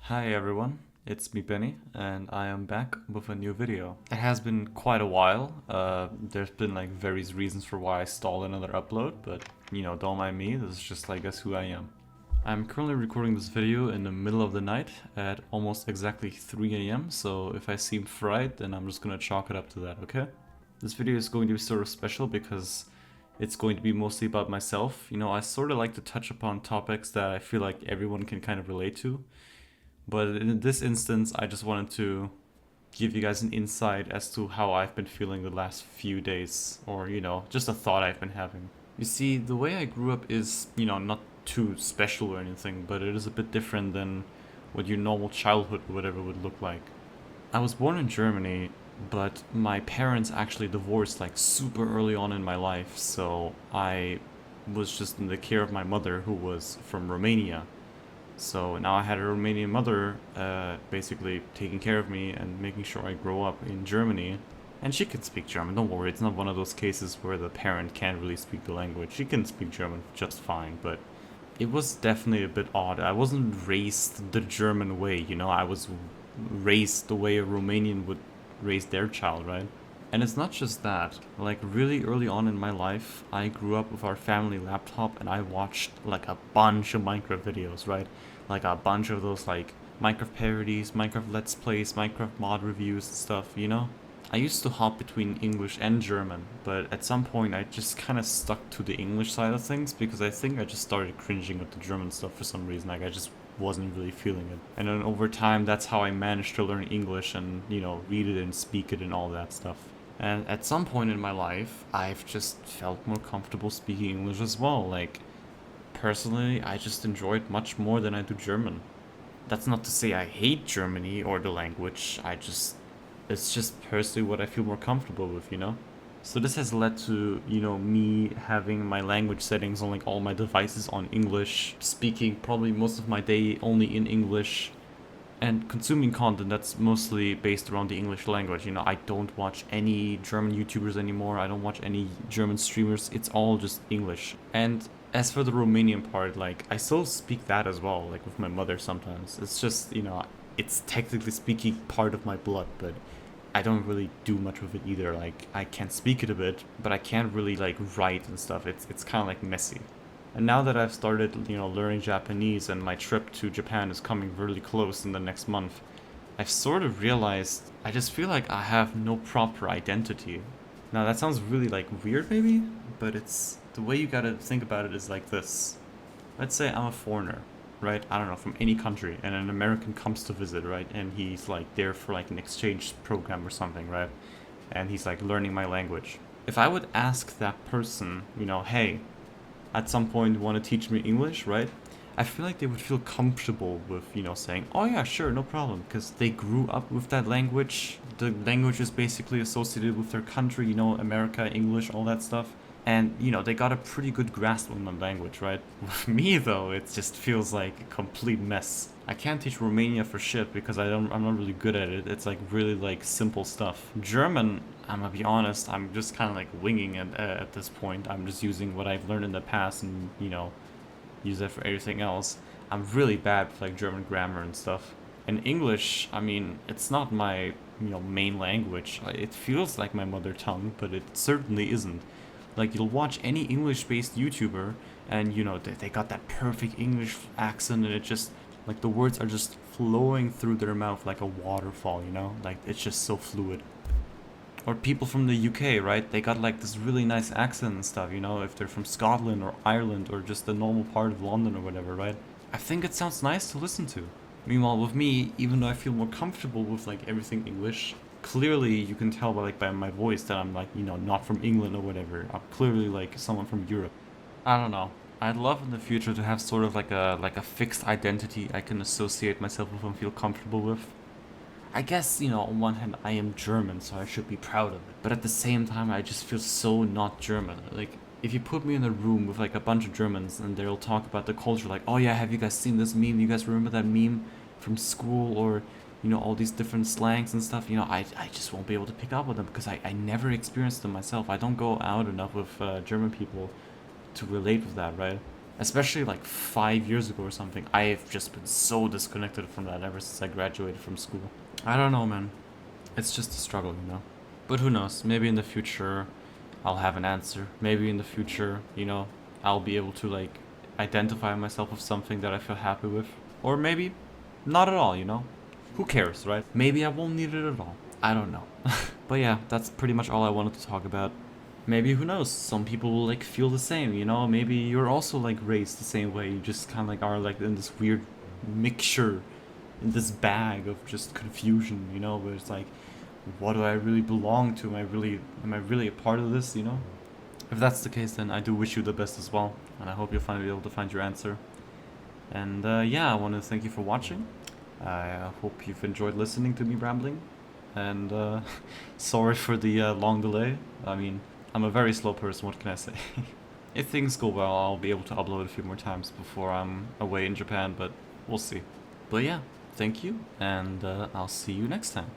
Hi everyone, it's me Benny, and I am back with a new video. It has been quite a while. There's been like various reasons for why I stalled another upload, but don't mind me, this is just I guess who I am. I'm currently recording this video in the middle of the night at almost exactly 3 a.m, so if I seem fried, then I'm just gonna chalk it up to that, okay? This video is going to be sort of special because it's going to be mostly about myself. I sort of like to touch upon topics that I feel like everyone can kind of relate to. But in this instance, I just wanted to give you guys an insight as to how I've been feeling the last few days, or, just a thought I've been having. You see, the way I grew up is, not too special or anything, but it is a bit different than what your normal childhood or whatever would look like. I was born in Germany, but my parents actually divorced like super early on in my life, so I was just in the care of my mother, who was from Romania. So now I had a Romanian mother basically taking care of me and making sure I grow up in Germany. And she can speak German, don't worry, it's not one of those cases where the parent can't really speak the language. She can speak German just fine, but it was definitely a bit odd. I wasn't raised the German way, I was raised the way a Romanian would raise their child, right? And it's not just that. Like, really early on in my life, I grew up with our family laptop and I watched like a bunch of Minecraft videos, right? Like a bunch of those like Minecraft parodies, Minecraft Let's Plays, Minecraft mod reviews and stuff. I used to hop between English and German, but at some point I just kind of stuck to the English side of things because I think I just started cringing at the German stuff for some reason. Like, I just wasn't really feeling it. And then over time, that's how I managed to learn English and, read it and speak it and all that stuff. And at some point in my life, I've just felt more comfortable speaking English as well. Like, personally, I just enjoy it much more than I do German. That's not to say I hate Germany or the language, it's just personally what I feel more comfortable with. So this has led to, me having my language settings on like all my devices on English, speaking probably most of my day only in English, and consuming content that's mostly based around the English language. I don't watch any German YouTubers anymore. I don't watch any German streamers. It's all just English. And as for the Romanian part, like, I still speak that as well, like with my mother sometimes. It's just, it's technically speaking part of my blood, but I don't really do much with it either. Like, I can speak it a bit, but I can't really like write and stuff. It's kind of like messy. And now that I've started, learning Japanese and my trip to Japan is coming really close in the next month, I've sort of realized I just feel like I have no proper identity. Now that sounds really like weird maybe, but it's the way you gotta think about it is like this. Let's say I'm a foreigner, right? I don't know, from any country, and an American comes to visit, right? And he's like there for like an exchange program or something, right? And he's like learning my language. If I would ask that person, hey, at some point want to teach me English, right? I feel like they would feel comfortable with, saying, oh yeah, sure, no problem, because they grew up with that language. The language is basically associated with their country, America, English, all that stuff. And, they got a pretty good grasp on the language, right? With me, though, it just feels like a complete mess. I can't teach Romania for shit because I'm not really good at it. It's like really like simple stuff. German, I'm gonna be honest, I'm just kind of like winging it at this point. I'm just using what I've learned in the past and, use that for everything else. I'm really bad with like German grammar and stuff. And English, I mean, it's not my, main language. It feels like my mother tongue, but it certainly isn't. Like, you'll watch any English-based YouTuber, and they got that perfect English accent, and it just like the words are just flowing through their mouth like a waterfall. Like, it's just so fluid. Or people from the UK, right? They got like this really nice accent and stuff. If they're from Scotland or Ireland or just the normal part of London or whatever, right? I think it sounds nice to listen to. Meanwhile, with me, even though I feel more comfortable with like everything English, clearly you can tell by my voice that I'm like, not from England or whatever. I'm clearly like someone from Europe. I don't know. I'd love in the future to have sort of like a fixed identity I can associate myself with and feel comfortable with. I guess, on one hand, I am German, so I should be proud of it. But at the same time, I just feel so not German. Like, if you put me in a room with like a bunch of Germans and they'll talk about the culture, like, oh yeah, have you guys seen this meme? You guys remember that meme from school? Or, all these different slangs and stuff, I just won't be able to pick up with them because I never experienced them myself. I don't go out enough with German people to relate with that, right? Especially like 5 years ago or something. I've just been so disconnected from that ever since I graduated from school. I don't know, man. It's just a struggle, you know? But who knows? Maybe in the future I'll have an answer. Maybe in the future, you know, I'll be able to like identify myself with something that I feel happy with. Or maybe not at all, you know? Who cares, right? Maybe I won't need it at all. I don't know. But yeah, that's pretty much all I wanted to talk about. Maybe, who knows, some people will like feel the same, you know? Maybe you're also like raised the same way. You just kind of like are like in this weird mixture, in this bag of just confusion, you know? Where it's like, what do I really belong to? Am I really a part of this, you know? If that's the case, then I do wish you the best as well, and I hope you'll finally be able to find your answer. And yeah, I want to thank you for watching. I hope you've enjoyed listening to me rambling, and sorry for the long delay. I mean, I'm a very slow person, what can I say? If things go well, I'll be able to upload a few more times before I'm away in Japan, but we'll see. But yeah, thank you, and I'll see you next time.